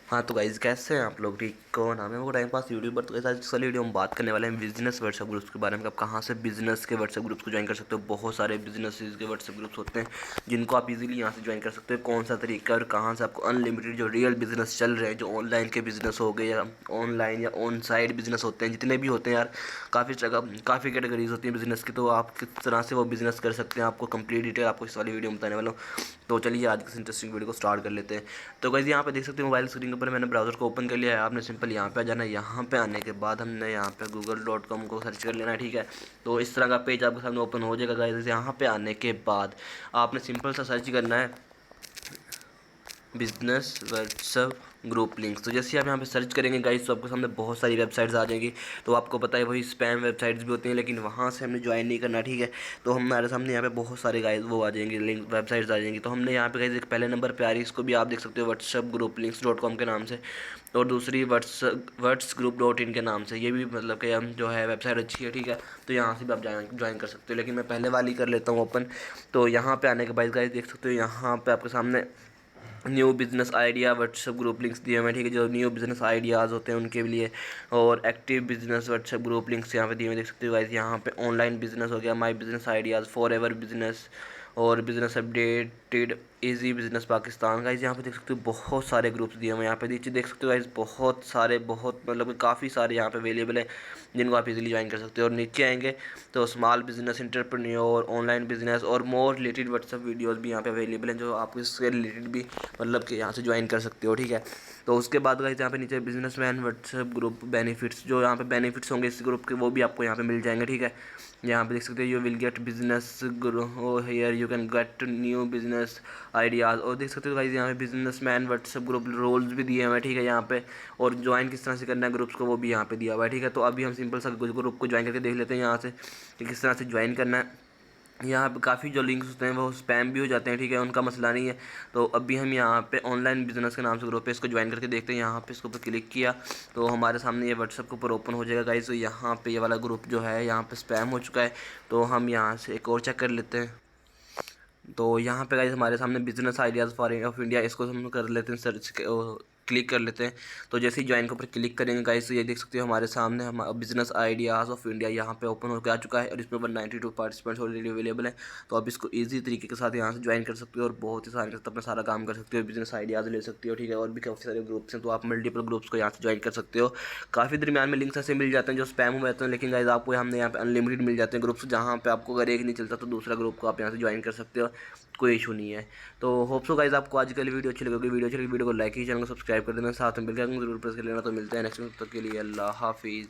हाँ तो गाइज़ कैसे हैं आप लोग? ठीक कौन नाम है वो टाइम पास यूट्यूबर। तो गाइस आज इस वाली वीडियो में बात करने वाले हैं बिजनेस व्हाट्सएप ग्रुप्स के बारे में। आप कहाँ से बिजनेस के व्हाट्सएप ग्रुप्स को ज्वाइन कर सकते हो। बहुत सारे बिजनेस के व्हाट्सएप ग्रुप्स होते हैं जिनको आप इजीली यहाँ से ज्वाइन कर सकते हो। कौन सा तरीका है और कहाँ से आपको अनलिमिटेड जो रियल बिजनेस चल रहे हैं, जो ऑनलाइन के बिजनेस हो गए या ऑनलाइन या ऑन साइड बिजनेस होते हैं, जितने भी होते हैं यार, काफ़ी जगह काफ़ी कैटेगरीज होती हैं बिजनेस की। तो आप किस तरह से वो बिजनेस कर सकते हैं, आपको कंप्लीट डिटेल आपको इस वाली वीडियो में बताने वाला हूँ। तो चलिए आज की इंटरेस्टिंग वीडियो को स्टार्ट कर लेते हैं। तो गाइस यहाँ पे देख सकते हैं मोबाइल स्क्रीन के ऊपर मैंने ब्राउज़र को ओपन कर लिया है। आपने सिंपल यहाँ पे आ जाना है। यहाँ पे आने के बाद हमने यहाँ पे google.com को सर्च कर लेना है, ठीक है। तो इस तरह का पेज आपके सामने ओपन हो जाएगा गाइस। यहाँ पे आने के बाद आपने सिंपल सा सर्च करना है बिजनेस व्हाट्सएप ग्रुप लिंक्स। तो जैसे आप यहाँ पे सर्च करेंगे गाइस तो आपके सामने बहुत सारी वेबसाइट्स आ जाएंगी। तो आपको पता है वही स्पैम वेबसाइट्स भी होती हैं, लेकिन वहाँ से हमने ज्वाइन नहीं करना, ठीक है। तो हमारे सामने यहाँ पे बहुत सारे गाइस वो आ जाएंगे, लिंक वेबसाइट्स आ जाएंगी। तो हमने यहाँ पे गाइस एक पहले नंबर पे आ रही है, इसको भी आप देख सकते हो व्हाट्सएप ग्रुप लिंक्स.com के नाम से। और दूसरी व्हाट्स ग्रुप.in के नाम से। ये भी मतलब कि हम जो है वेबसाइट अच्छी है, ठीक है। तो यहाँ से भी आप ज्वाइन कर सकते हो, लेकिन मैं पहले वाली कर लेता हूँ ओपन। तो यहाँ पे आने के बाद गाइस देख सकते हो यहाँ पे आपके सामने new business idea WhatsApp group links दिए हुए हैं, ठीक है। जो न्यू बिज़नेस आइडियाज़ होते हैं उनके लिए। और active business WhatsApp group links यहाँ पे दिए हुए देख सकते हो गाइस। यहाँ पे ऑनलाइन बिजनेस हो गया, my business ideas, for ever business और business updated, easy business Pakistan. Guys यहाँ पे देख सकते हो बहुत सारे ग्रुप्स दिए हुए हैं। यहाँ पे नीचे देख सकते हो गाइस बहुत सारे, बहुत मतलब काफ़ी सारे यहाँ पे अवेलेबल है जिनको आप इजीली ज्वाइन कर सकते हो। और नीचे आएंगे तो small business, entrepreneur, online business और मोर रिलेटेड व्हाट्सएप वीडियोस भी यहाँ पे अवेलेबल हैं, जो आप इससे रिलेटेड भी मतलब कि यहाँ से ज्वाइन कर सकते हो, ठीक है। तो उसके बाद गाइस यहाँ पे नीचे बिजनेसमैन व्हाट्सएप ग्रुप बेनिफिट्स, जो यहाँ पे बेनिफिट्स होंगे इस ग्रुप के वो भी आपको यहाँ पे मिल जाएंगे, ठीक है। यहाँ पे देख सकते हो you will get business here you can get new business ideas. और देख सकते हो गाइस यहाँ पे बिजनेसमैन व्हाट्सएप ग्रुप रोल्स भी दिए हुए हैं, ठीक है यहाँ पे। और ज्वाइन किस तरह से करना है ग्रुप्स को वो भी यहाँ पे दिया हुआ है, ठीक है। तो अभी हम सिंपल सा ग्रुप को ज्वाइन करके देख लेते हैं यहाँ से कि किस तरह से ज्वाइन करना है। यहाँ पे काफ़ी जो लिंक्स होते हैं वो स्पैम भी हो जाते हैं, ठीक है, उनका मसला नहीं है। तो अभी हम यहाँ पे ऑनलाइन बिजनेस के नाम से ग्रुप है, इसको ज्वाइन करके देखते हैं। यहाँ पे इसके ऊपर क्लिक किया तो हमारे सामने ये व्हाट्सएप के ऊपर ओपन हो जाएगा गाइस। तो यहाँ पे ये वाला ग्रुप जो है यहाँ पे स्पैम हो चुका है। तो हम यहाँ से एक और चेक कर लेते हैं। तो यहाँ पे गाइस हमारे सामने business ideas for of India, इसको हम कर लेते हैं सर्च क्लिक कर लेते हैं। तो जैसे ही ज्वाइन के ऊपर क्लिक करेंगे गाइस तो ये देख सकते हो हमारे सामने हम बिजनेस आइडियाज़ ऑफ इंडिया यहाँ पे ओपन होकर आ चुका है। और इसमें 192 पार्टिसिपेंट्स ऑलरेडी अवेलेबल हैं। तो आप इसको ईजी तरीके के साथ यहाँ से ज्वाइन कर सकते हो और बहुत ही आसानी के साथ अपना सारा काम कर सकते हो, बिजनेस आइडियाज़ ले सकते हो, ठीक है। और भी काफ़ी सारे ग्रुप्स हैं, तो आप मल्टीपल ग्रुप्स को यहाँ से ज्वाइन कर सकते हो। काफ़ी दरमियान में लिंक्स ऐसे मिल जाते हैं जो स्पैम हो जाते हैं, लेकिन गाइस आपको हमने यहाँ पे अनलिमिटेड मिल जाते हैं ग्रुप्स, जहाँ पे आपको अगर एक नहीं चलता तो दूसरा ग्रुप को आप यहाँ से ज्वाइन कर सकते हो, कोई इशू नहीं है। तो होप सो गाइस आपको आज कल वीडियो अच्छी लगेगी। वीडियो अच्छी लगी वीडियो को लाइक कीजिए, चैनल को सब्सक्राइब कर देना, साथ में बेल आइकन जरूर प्रेस कर लेना। तो मिलते हैं नेक्स्ट वीडियो, तब तक के लिए अल्लाह हाफिज़।